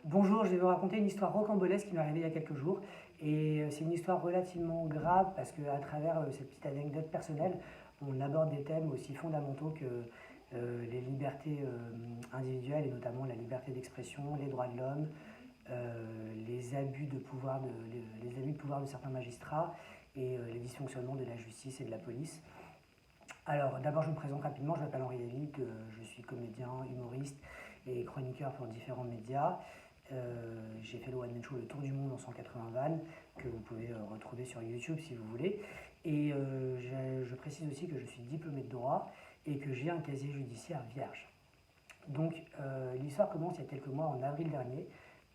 Bonjour, je vais vous raconter une histoire rocambolesque qui m'est arrivée il y a quelques jours. Et c'est une histoire relativement grave parce qu'à travers cette petite anecdote personnelle, on aborde des thèmes aussi fondamentaux que les libertés individuelles et notamment la liberté d'expression, les droits de l'homme, les abus de pouvoir les abus de pouvoir de certains magistrats et les dysfonctionnements de la justice et de la police. Alors, d'abord, je me présente rapidement. Je m'appelle Henri Lévy, je suis comédien, humoriste et chroniqueur pour différents médias. J'ai fait le one man show Le Tour du Monde en 180 vannes, que vous pouvez retrouver sur YouTube si vous voulez. Et je précise aussi que je suis diplômé de droit et que j'ai un casier judiciaire vierge. Donc, l'histoire commence il y a quelques mois, en avril dernier,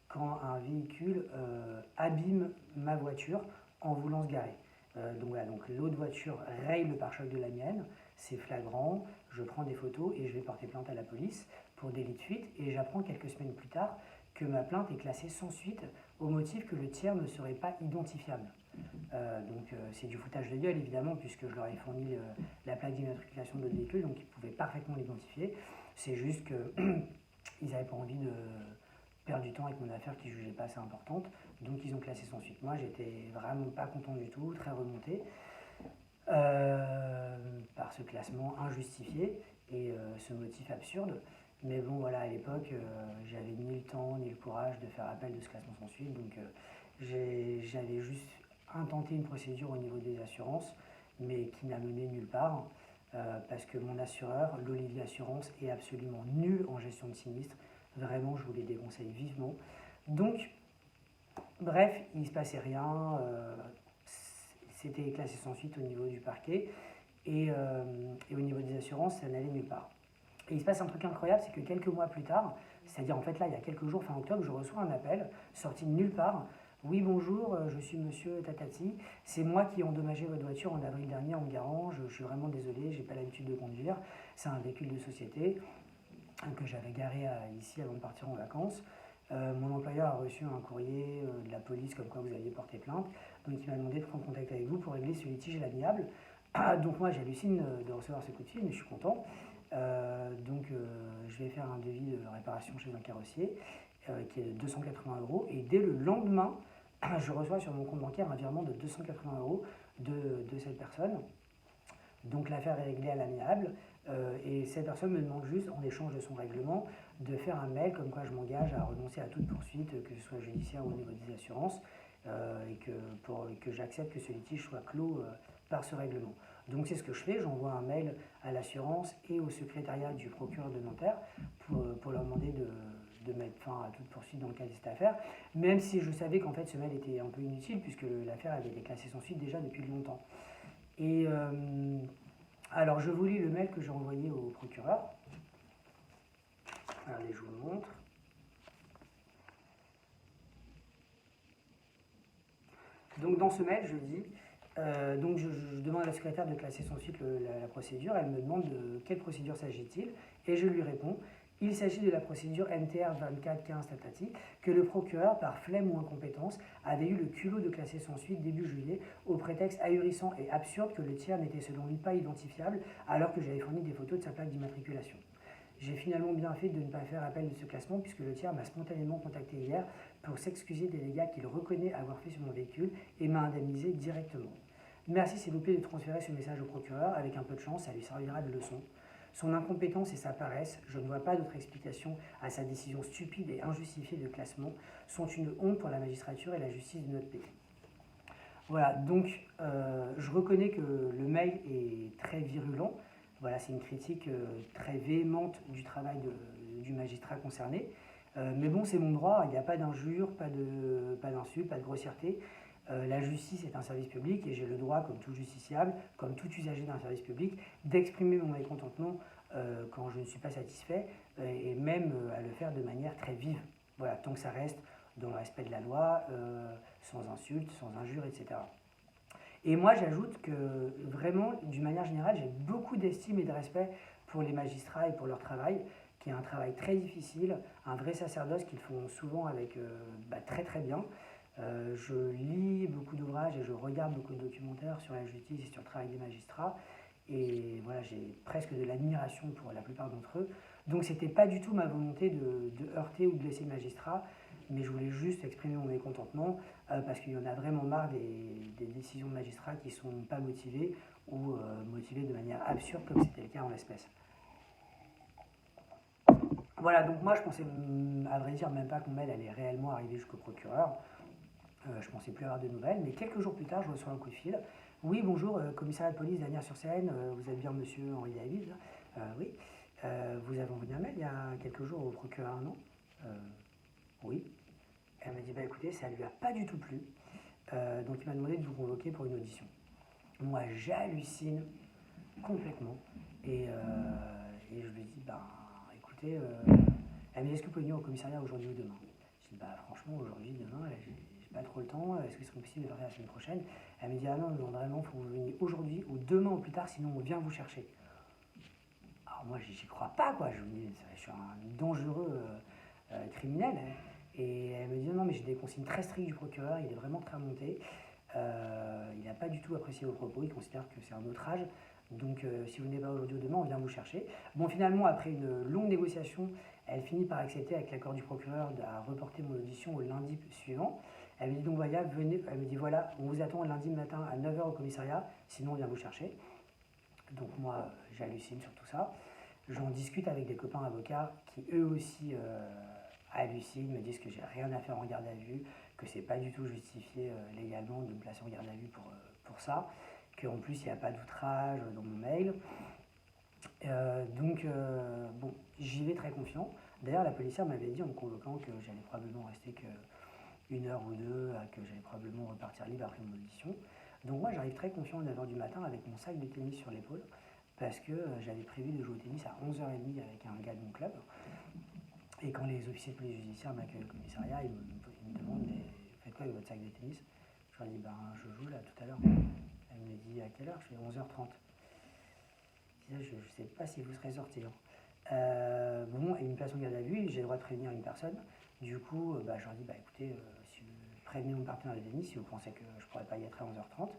quand un véhicule abîme ma voiture en voulant se garer. Donc voilà, donc l'autre voiture raye le pare-choc de la mienne, c'est flagrant, je prends des photos et je vais porter plainte à la police pour délit de fuite, et j'apprends quelques semaines plus tard que ma plainte est classée sans suite au motif que le tiers ne serait pas identifiable. Donc c'est du foutage de gueule évidemment, puisque je leur ai fourni la plaque d'immatriculation de notre véhicule, donc ils pouvaient parfaitement l'identifier. C'est juste qu'ils n'avaient pas envie de perdre du temps avec mon affaire qu'ils ne jugeaient pas assez importante, donc ils ont classé sans suite. Moi j'étais vraiment pas content du tout, très remonté par ce classement injustifié et ce motif absurde. Mais bon, voilà, à l'époque, j'avais ni le temps ni le courage de faire appel de ce classement sans suite. Donc, j'avais juste intenté une procédure au niveau des assurances, mais qui n'a mené nulle part. Parce que mon assureur, l'Olivier Assurance, est absolument nul en gestion de sinistre. Vraiment, je vous les déconseille vivement. Donc, bref, il ne se passait rien. C'était classé sans suite au niveau du parquet. Et au niveau des assurances, ça n'allait nulle part. Et il se passe un truc incroyable, c'est que quelques mois plus tard, c'est-à-dire en fait là, il y a quelques jours, fin octobre, je reçois un appel sorti de nulle part. Oui, bonjour, je suis monsieur Tatati. C'est moi qui ai endommagé votre voiture en avril dernier en me garant. Je suis vraiment désolé, j'ai pas l'habitude de conduire. C'est un véhicule de société que j'avais garé ici avant de partir en vacances. Mon employeur a reçu un courrier de la police comme quoi vous aviez porté plainte. Donc il m'a demandé de prendre contact avec vous pour régler ce litige à l'amiable. Donc moi j'hallucine de recevoir ce coup de fil, mais je suis content. Je vais faire un devis de réparation chez un carrossier qui est de 280 euros. Et dès le lendemain, je reçois sur mon compte bancaire un virement de 280 euros de cette personne. Donc l'affaire est réglée à l'amiable. Et cette personne me demande juste, en échange de son règlement, de faire un mail comme quoi je m'engage à renoncer à toute poursuite, que ce soit judiciaire ou au niveau des assurances, et que j'accepte que ce litige soit clos par ce règlement. Donc c'est ce que je fais, j'envoie un mail à l'assurance et au secrétariat du procureur de Nanterre pour leur demander de mettre fin à toute poursuite dans le cas de cette affaire, même si je savais qu'en fait ce mail était un peu inutile puisque l'affaire avait été classée sans suite déjà depuis longtemps. Et alors je vous lis le mail que j'ai envoyé au procureur. Allez, je vous le montre. Donc dans ce mail, je dis, donc je demande à la secrétaire de classer sans suite la procédure. Elle me demande de quelle procédure s'agit-il et je lui réponds, il s'agit de la procédure NTR 2415 Tatati que le procureur, par flemme ou incompétence, avait eu le culot de classer sans suite début juillet au prétexte ahurissant et absurde que le tiers n'était selon lui pas identifiable alors que j'avais fourni des photos de sa plaque d'immatriculation. J'ai finalement bien fait de ne pas faire appel de ce classement puisque le tiers m'a spontanément contacté hier pour s'excuser des dégâts qu'il reconnaît avoir fait sur mon véhicule et m'a indemnisé directement. Merci s'il vous plaît de transférer ce message au procureur. Avec un peu de chance, ça lui servira de leçon. Son incompétence et sa paresse, je ne vois pas d'autre explication à sa décision stupide et injustifiée de classement, sont une honte pour la magistrature et la justice de notre pays. Voilà, donc je reconnais que le mail est très virulent. Voilà, c'est une critique très véhémente du travail du magistrat concerné. Mais bon, c'est mon droit, il n'y a pas d'injure, pas d'insulte, pas de grossièreté. La justice est un service public et j'ai le droit, comme tout justiciable, comme tout usager d'un service public, d'exprimer mon mécontentement quand je ne suis pas satisfait et même à le faire de manière très vive. Voilà, tant que ça reste dans le respect de la loi, sans insulte, sans injure, etc. Et moi, j'ajoute que vraiment, d'une manière générale, j'ai beaucoup d'estime et de respect pour les magistrats et pour leur travail, qui est un travail très difficile, un vrai sacerdoce qu'ils font souvent avec très très bien. Je lis beaucoup d'ouvrages et je regarde beaucoup de documentaires sur la justice et sur le travail des magistrats. Et voilà, j'ai presque de l'admiration pour la plupart d'entre eux. Donc c'était pas du tout ma volonté de heurter ou de blesser le magistrat. mais je voulais juste exprimer mon mécontentement parce qu'il y en a vraiment marre des décisions de magistrats qui ne sont pas motivées ou motivées de manière absurde comme c'était le cas en l'espèce. Voilà, donc moi je pensais à vrai dire même pas que mon mail allait réellement arriver jusqu'au procureur. Je pensais plus avoir de nouvelles, mais quelques jours plus tard, je reçois un coup de fil. Oui, bonjour, commissariat de police d'Asnières-sur-Seine, vous êtes bien monsieur Henri David? Oui. Vous avez envoyé un mail il y a quelques jours au procureur, non? Oui. Elle m'a dit, bah écoutez, ça ne lui a pas du tout plu, donc il m'a demandé de vous convoquer pour une audition. Moi, j'hallucine complètement, et je lui dis, bah écoutez, elle me dit, est-ce que vous pouvez venir au commissariat aujourd'hui ou demain? Je dis, bah franchement, aujourd'hui, demain, j'ai pas trop le temps, est-ce que ce serait possible de faire la semaine prochaine? Elle me dit, ah non, non, vraiment, il faut que vous veniez aujourd'hui ou demain ou plus tard, sinon on vient vous chercher. Alors moi, j'y crois pas, quoi. Je me dis, je suis un dangereux criminel. Hein. Et elle me dit, non, mais j'ai des consignes très strictes du procureur, il est vraiment très remonté. Il n'a pas du tout apprécié vos propos, il considère que c'est un outrage. Donc si vous n'êtes pas aujourd'hui ou demain, on vient vous chercher. Bon, finalement, après une longue négociation, elle finit par accepter, avec l'accord du procureur, de reporter mon audition au lundi suivant. Elle me dit donc voilà, venez, elle me dit voilà, on vous attend lundi matin à 9h au commissariat, sinon on vient vous chercher. Donc moi, j'hallucine sur tout ça. J'en discute avec des copains avocats qui eux aussi hallucinent, me disent que j'ai rien à faire en garde à vue, que c'est pas du tout justifié légalement de me placer en garde à vue pour ça, qu'en plus il n'y a pas d'outrage dans mon mail. Donc bon, j'y vais très confiant. D'ailleurs, la policière m'avait dit en me convoquant que j'allais probablement rester qu'une heure ou deux, que j'allais probablement repartir libre après mon audition. Donc moi, j'arrive très confiant à 9h du matin avec mon sac de tennis sur l'épaule, parce que j'avais prévu de jouer au tennis à 11h30 avec un gars de mon club. Et quand les officiers de police judiciaire m'accueillent au commissariat, ils me demandent, mais vous faites quoi avec votre sac de tennis? Je leur dis, ben je joue là tout à l'heure. Elle me dit, à quelle heure? Je fais 11h30. Je ne sais pas si vous serez sorti. Bon, et une place en garde à vue, j'ai le droit de prévenir une personne. Du coup, je leur dis, écoutez, si vous prévenez mon partenaire de tennis, si vous pensez que je ne pourrais pas y être à 11h30.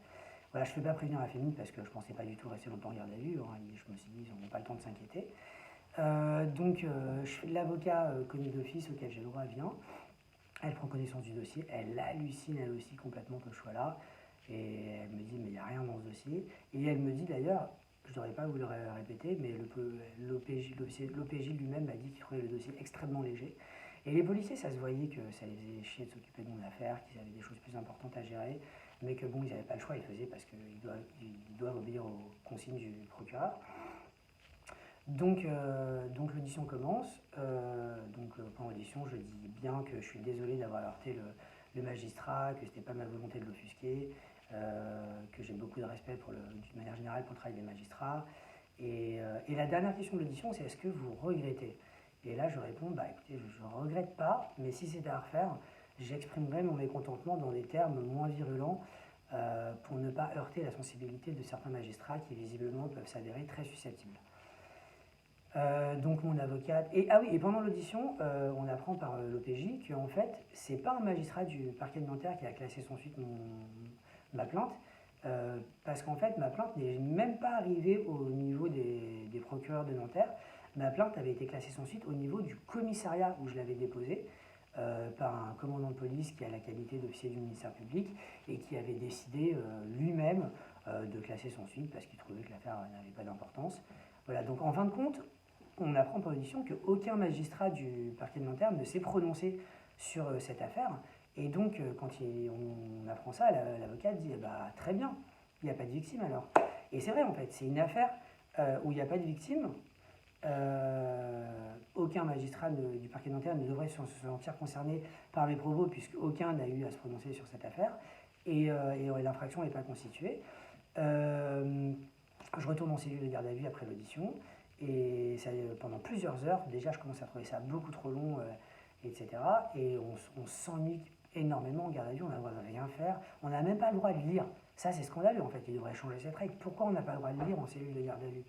Voilà, je ne fais pas prévenir la famille parce que je ne pensais pas du tout rester longtemps en garde à vue. Hein, je me suis dit, ils n'ont pas le temps de s'inquiéter. Donc, l'avocat connu d'office auquel j'ai le droit vient. Elle prend connaissance du dossier. Elle hallucine elle aussi complètement que je sois là. Et elle me dit, mais il n'y a rien dans ce dossier. Et elle me dit d'ailleurs, je ne devrais pas vous le répéter, mais l'OPJ lui-même m'a dit qu'il trouvait le dossier extrêmement léger. Et les policiers, ça se voyait que ça les faisait chier de s'occuper de mon affaire, qu'ils avaient des choses plus importantes à gérer, mais que bon, ils n'avaient pas le choix, ils faisaient parce qu'ils doivent obéir aux consignes du procureur. Donc l'audition commence. Pendant l'audition, je dis bien que je suis désolé d'avoir heurté le magistrat, que ce n'était pas ma volonté de l'offusquer, que j'ai beaucoup de respect d'une manière générale pour le travail des magistrats. Et la dernière question de l'audition, c'est est-ce que vous regrettez? Et là, je réponds, écoutez, je ne regrette pas, mais si c'était à refaire, j'exprimerais mon mécontentement dans des termes moins virulents pour ne pas heurter la sensibilité de certains magistrats qui visiblement peuvent s'avérer très susceptibles. Donc mon avocate... Et pendant l'audition, on apprend par l'OPJ qu'en fait, c'est pas un magistrat du parquet de Nanterre qui a classé sans suite ma plainte, parce qu'en fait, ma plainte n'est même pas arrivée au niveau des procureurs de Nanterre. Ma plainte avait été classée sans suite au niveau du commissariat où je l'avais déposée, par un commandant de police qui a la qualité d'officier du ministère public et qui avait décidé lui-même de classer sans suite parce qu'il trouvait que l'affaire n'avait pas d'importance. Voilà, donc en fin de compte, on apprend par audition qu'aucun magistrat du parquet de Nanterre ne s'est prononcé sur cette affaire. Et donc, quand on apprend ça, l'avocat dit très bien, il n'y a pas de victime alors. Et c'est vrai en fait, c'est une affaire où il n'y a pas de victime. Aucun magistrat du parquet de Nanterre ne devrait se sentir concerné par mes propos, puisqu'aucun n'a eu à se prononcer sur cette affaire. Et l'infraction n'est pas constituée. Je retourne en cellule de garde à vue après l'audition. Et ça, pendant plusieurs heures, déjà je commence à trouver ça beaucoup trop long, etc. Et on s'ennuie énormément en garde à vue, on n'a le droit de rien faire, on n'a même pas le droit de lire. Ça c'est scandaleux en fait, il devrait changer cette règle. Pourquoi on n'a pas le droit de lire en cellule de garde à vue?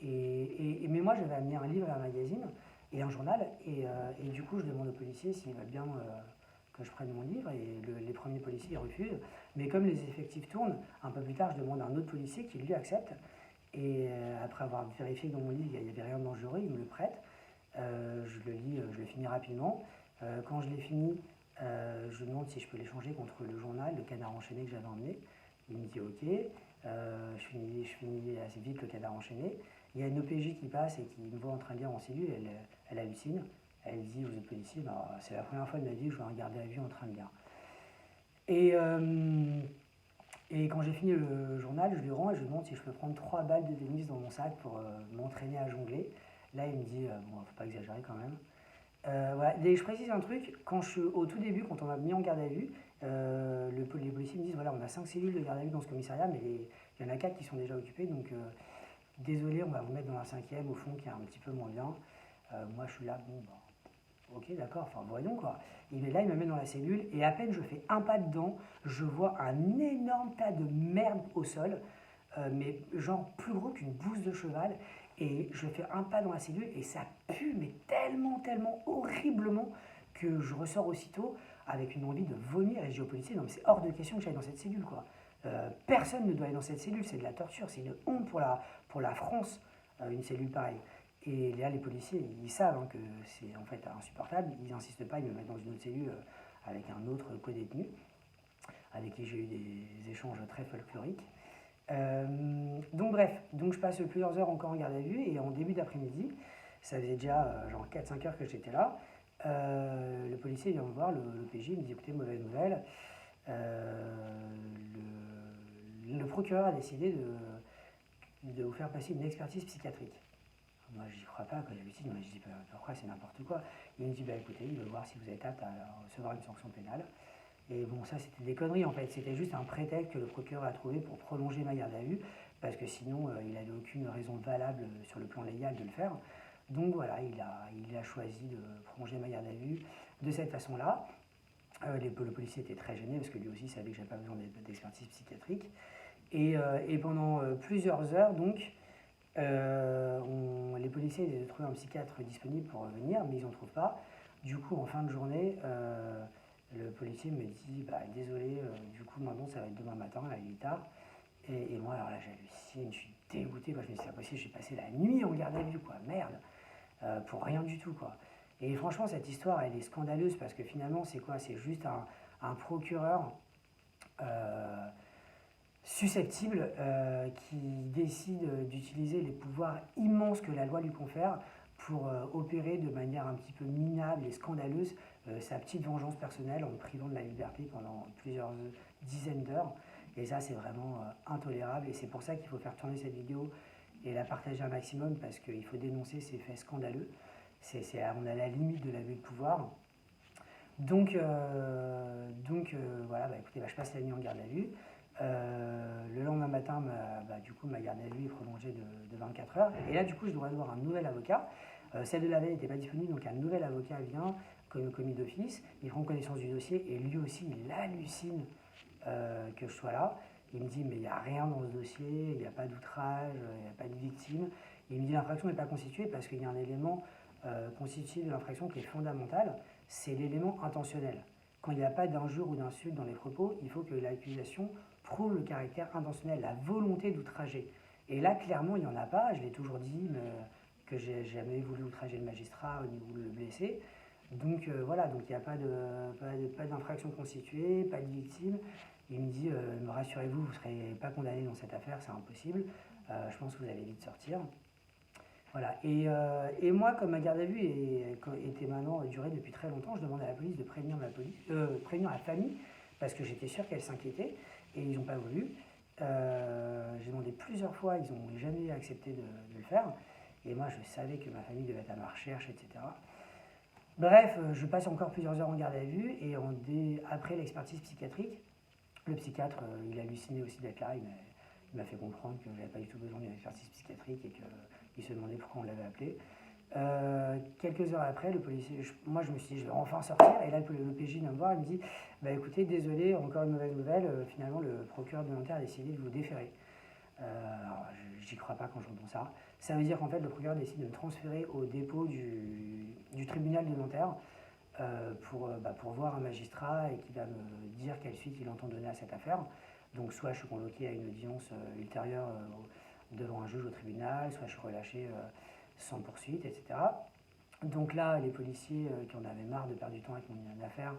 Mais moi j'avais amené un livre et un magazine et un journal, et du coup je demande aux policiers s'ils veulent bien que je prenne mon livre, et les premiers policiers ils refusent. Mais comme les effectifs tournent, un peu plus tard je demande à un autre policier qui lui accepte. Et après avoir vérifié que dans mon livre il n'y avait rien de dangereux, il me le prête. Je le lis, je le finis rapidement. Quand je l'ai fini, je lui demande si je peux l'échanger contre le journal, le Canard enchaîné que j'avais emmené. Il me dit ok. Je finis assez vite le Canard enchaîné. Il y a une OPJ qui passe et qui me voit en train de lire en cellule, elle hallucine. Elle dit, vous êtes policier? Bah, c'est la première fois de ma vie que je vois un garde à vue en train de lire. Et quand j'ai fini le journal, je lui rends et je lui demande si je peux prendre 3 balles de tennis dans mon sac pour m'entraîner à jongler. Là, il me dit, bon, faut pas exagérer quand même. Voilà. Et je précise un truc, au tout début, quand on m'a mis en garde à vue, les policiers me disent, voilà, on a 5 cellules de garde à vue dans ce commissariat, mais il y en a 4 qui sont déjà occupées, donc désolé, on va vous mettre dans la 5e, au fond, qui est un petit peu moins bien. Moi, je suis là, bon, bah, ok, d'accord, enfin voyons quoi. Il est là, il me met dans la cellule et à peine je fais un pas dedans, je vois un énorme tas de merde au sol, mais genre plus gros qu'une bouse de cheval. Et je fais un pas dans la cellule et ça pue, mais tellement, tellement horriblement que je ressors aussitôt avec une envie de vomir. Et je dis au policier, non mais c'est hors de question que j'aille dans cette cellule quoi. Personne ne doit aller dans cette cellule, c'est de la torture, c'est une honte pour la France, une cellule pareille. Et là, les policiers, ils savent que c'est en fait insupportable. Ils n'insistent pas, ils me mettent dans une autre cellule avec un autre co-détenu, avec qui j'ai eu des échanges très folkloriques. Donc bref, donc je passe plusieurs heures encore en garde à vue et en début d'après-midi, ça faisait déjà genre 4-5 heures que j'étais là, le policier vient me voir, le PJ, il me dit écoutez, mauvaise nouvelle, le procureur a décidé de vous faire passer une expertise psychiatrique. Moi, je n'y crois pas, quand j'hallucine, moi je dis pourquoi c'est n'importe quoi. Il me dit écoutez, il veut voir si vous êtes apte à recevoir une sanction pénale. Et bon, ça c'était des conneries en fait, c'était juste un prétexte que le procureur a trouvé pour prolonger ma garde à vue, parce que sinon il n'avait aucune raison valable sur le plan légal de le faire. Donc voilà, il a choisi de prolonger ma garde à vue de cette façon-là. Le policier était très gêné parce que lui aussi savait que je n'avais pas besoin d'expertise psychiatrique. Et pendant plusieurs heures, donc, les policiers essaient de trouver un psychiatre disponible pour venir, mais ils n'en trouvent pas. Du coup, en fin de journée, le policier me dit désolé, du coup, maintenant ça va être demain matin, là, il est tard. Et moi, alors là, j'hallucine, je suis dégoûté. Moi, je me dis c'est pas possible, j'ai passé la nuit en garde à vue, quoi, merde, pour rien du tout, quoi. Et franchement, cette histoire, elle est scandaleuse parce que finalement, c'est quoi? C'est juste un procureur susceptible qui décide d'utiliser les pouvoirs immenses que la loi lui confère pour opérer de manière un petit peu minable et scandaleuse sa petite vengeance personnelle en me privant de la liberté pendant plusieurs dizaines d'heures. Et ça, c'est vraiment intolérable et c'est pour ça qu'il faut faire tourner cette vidéo et la partager un maximum parce qu'il faut dénoncer ces faits scandaleux. On est à la limite de l'abus de pouvoir. Donc voilà, écoutez, je passe la nuit en garde à vue. Le lendemain matin, du coup, ma garde à vue est prolongée de 24 heures. Et là, du coup, je dois avoir un nouvel avocat. Celle de la veille n'était pas disponible, donc un nouvel avocat vient, commis d'office. Il prend connaissance du dossier et lui aussi, il hallucine que je sois là. Il me dit, mais il n'y a rien dans ce dossier, il n'y a pas d'outrage, il n'y a pas de victime. Il me dit, l'infraction n'est pas constituée parce qu'il y a un élément constitutif de l'infraction qui est fondamental, c'est l'élément intentionnel. Quand il n'y a pas d'injure ou d'insulte dans les propos, il faut que l'accusation prouve le caractère intentionnel, la volonté d'outrager. Et là, clairement, il n'y en a pas. Je l'ai toujours dit, que j'ai jamais voulu outrager le magistrat ou le blesser. Donc voilà, donc il n'y a pas d'infraction constituée, pas de victime. Il me dit, rassurez-vous, vous ne serez pas condamné dans cette affaire, c'est impossible. Je pense que vous allez vite sortir. Voilà. Et moi, comme ma garde à vue était maintenant durée depuis très longtemps, je demande à la police de prévenir la famille, parce que j'étais sûr qu'elle s'inquiétait, et ils n'ont pas voulu. J'ai demandé plusieurs fois, ils n'ont jamais accepté de le faire, et moi je savais que ma famille devait être à ma recherche, etc. Bref, je passe encore plusieurs heures en garde à vue, et après l'expertise psychiatrique, le psychiatre, il hallucinait aussi d'être là, il m'a fait comprendre que je n'avais pas du tout besoin d'une expertise psychiatrique et qu'il se demandait pourquoi on l'avait appelé. Quelques heures après, le policier, moi je me suis dit je vais enfin sortir, et là le PJ vient me voir, il me dit écoutez, désolé, encore une mauvaise nouvelle, finalement le procureur de Nanterre a décidé de vous déférer. Alors, j'y crois pas quand j'entends ça. Ça veut dire qu'en fait le procureur décide de me transférer au dépôt du tribunal de Nanterre pour voir un magistrat et qui va me dire quelle suite il entend donner à cette affaire. Donc soit je suis convoqué à une audience ultérieure devant un juge au tribunal, soit je suis relâché sans poursuite, etc. Donc là, les policiers qui en avaient marre de perdre du temps avec mon affaire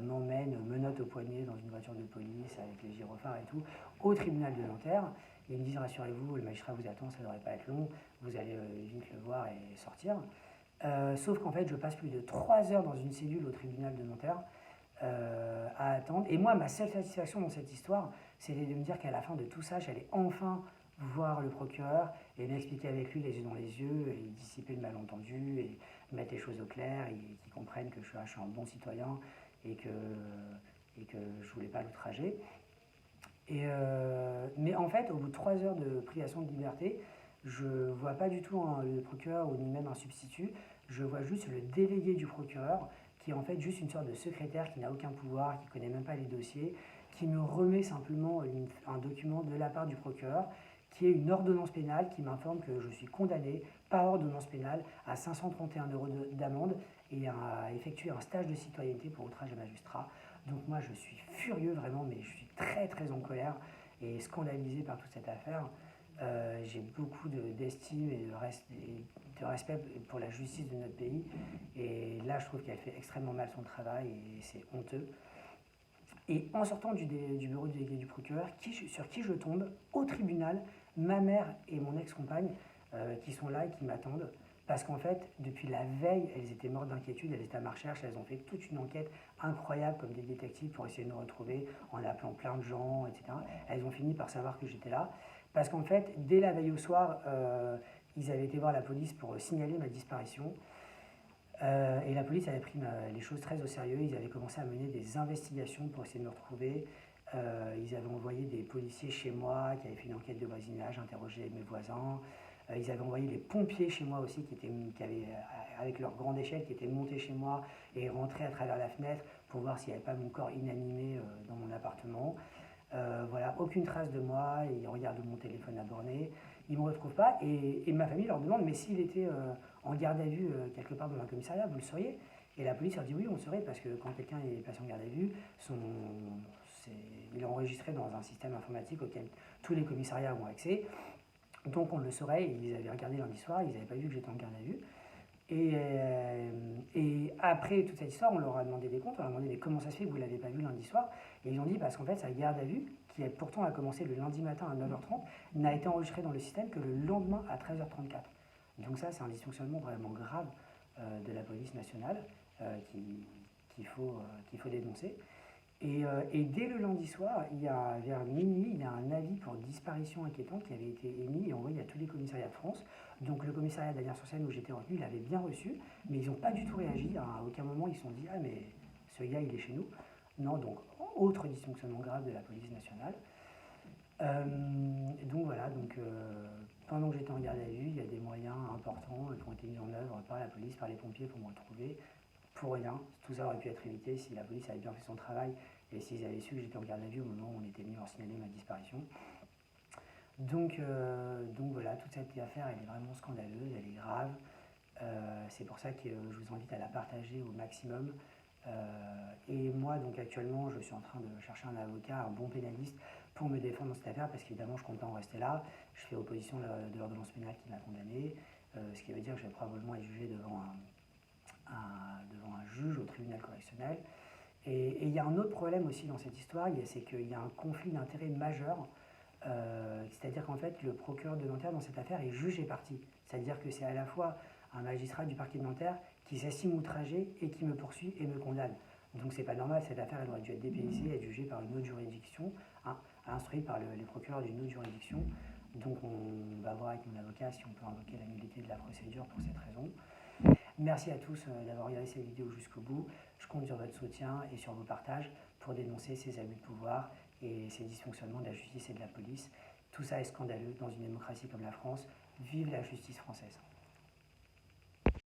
m'emmènent, menottes au poignet dans une voiture de police avec les gyrophares et tout, au tribunal de Nanterre. Et ils me disent rassurez-vous, le magistrat vous attend, ça ne devrait pas être long, vous allez vite le voir et sortir. Sauf qu'en fait, je passe plus de 3 heures dans une cellule au tribunal de Nanterre à attendre. Et moi, ma seule satisfaction dans cette histoire, c'était de me dire qu'à la fin de tout ça, j'allais enfin voir le procureur et m'expliquer avec lui les yeux dans les yeux et dissiper le malentendu et mettre les choses au clair et qu'il comprenne que je suis un bon citoyen et que je voulais pas l'outrager. Mais en fait, au bout de 3 heures de privation de liberté, je ne vois pas du tout le procureur ou ni même un substitut. Je vois juste le délégué du procureur qui est en fait juste une sorte de secrétaire qui n'a aucun pouvoir, qui ne connaît même pas les dossiers, qui me remet simplement un document de la part du procureur qui est une ordonnance pénale qui m'informe que je suis condamné par ordonnance pénale à 531 € d'amende et à effectuer un stage de citoyenneté pour outrage à magistrat. Donc moi je suis furieux vraiment, mais je suis très très en colère et scandalisé par toute cette affaire. J'ai beaucoup d'estime et de respect pour la justice de notre pays. Et là, je trouve qu'elle fait extrêmement mal son travail et c'est honteux. Et en sortant du bureau délégué du procureur, sur qui je tombe, au tribunal, ma mère et mon ex-compagne qui sont là et qui m'attendent. Parce qu'en fait, depuis la veille, elles étaient mortes d'inquiétude, elles étaient à ma recherche, elles ont fait toute une enquête incroyable comme des détectives pour essayer de me retrouver en appelant plein de gens, etc. Elles ont fini par savoir que j'étais là. Parce qu'en fait, dès la veille au soir, ils avaient été voir la police pour signaler ma disparition. Et la police avait pris les choses très au sérieux. Ils avaient commencé à mener des investigations pour essayer de me retrouver. Ils avaient envoyé des policiers chez moi qui avaient fait une enquête de voisinage, interrogé mes voisins. Ils avaient envoyé des pompiers chez moi aussi qui avaient, avec leur grande échelle, qui étaient montés chez moi et rentrés à travers la fenêtre pour voir s'il n'y avait pas mon corps inanimé dans mon appartement. Voilà, aucune trace de moi, ils regardent mon téléphone à borner, ils ne me retrouvent pas et ma famille leur demande mais s'il était en garde à vue quelque part dans un commissariat, vous le sauriez? Et la police leur dit oui, on le saurait parce que quand quelqu'un est placé en garde à vue, il est enregistré dans un système informatique auquel tous les commissariats ont accès, donc on le saurait. Et ils avaient regardé lundi soir, ils n'avaient pas vu que j'étais en garde à vue. Et après toute cette histoire, on leur a demandé des comptes, on leur a demandé mais comment ça se fait que vous ne l'avez pas vu lundi soir? Et ils ont dit parce qu'en fait, sa garde à vue, qui pourtant a commencé le lundi matin à 9h30, n'a été enregistrée dans le système que le lendemain à 13h34. Donc ça, c'est un dysfonctionnement vraiment grave de la police nationale qu'il faut dénoncer. Et dès le lundi soir, vers minuit, il y a un avis pour disparition inquiétante qui avait été émis et envoyé à tous les commissariats de France. Donc le commissariat d'Anières-sur-Seine où j'étais retenu, il avait bien reçu, mais ils n'ont pas du tout réagi. À aucun moment ils se sont dit ah mais ce gars il est chez nous. Non, donc autre dysfonctionnement grave de la police nationale. Donc voilà, pendant que j'étais en garde à vue, il y a des moyens importants qui ont été mis en œuvre par la police, par les pompiers pour me retrouver. Pour rien, tout ça aurait pu être évité si la police avait bien fait son travail et s'ils avaient su que j'étais en garde à vue au moment où on était venu leur signaler ma disparition. Donc voilà, toute cette affaire, elle est vraiment scandaleuse, elle est grave. C'est pour ça que je vous invite à la partager au maximum. Et moi, donc actuellement, je suis en train de chercher un avocat, un bon pénaliste, pour me défendre dans cette affaire, parce qu'évidemment, je ne compte pas en rester là. Je fais opposition de l'ordonnance pénale qui m'a condamné, ce qui veut dire que je vais probablement être jugé devant un juge au tribunal correctionnel. Et il y a un autre problème aussi dans cette histoire, c'est qu'il y a un conflit d'intérêts majeur. C'est-à-dire qu'en fait, le procureur de Nanterre dans cette affaire est juge et partie. C'est-à-dire que c'est à la fois un magistrat du parquet de Nanterre qui s'estime outragé et qui me poursuit et me condamne. Donc c'est pas normal, cette affaire elle aurait dû être dépaysée, être jugée par une autre juridiction, instruite par les procureurs d'une autre juridiction. Donc on va voir avec mon avocat si on peut invoquer la nullité de la procédure pour cette raison. Merci à tous d'avoir regardé cette vidéo jusqu'au bout. Je compte sur votre soutien et sur vos partages pour dénoncer ces abus de pouvoir et ces dysfonctionnements de la justice et de la police. Tout ça est scandaleux dans une démocratie comme la France. Vive la justice française.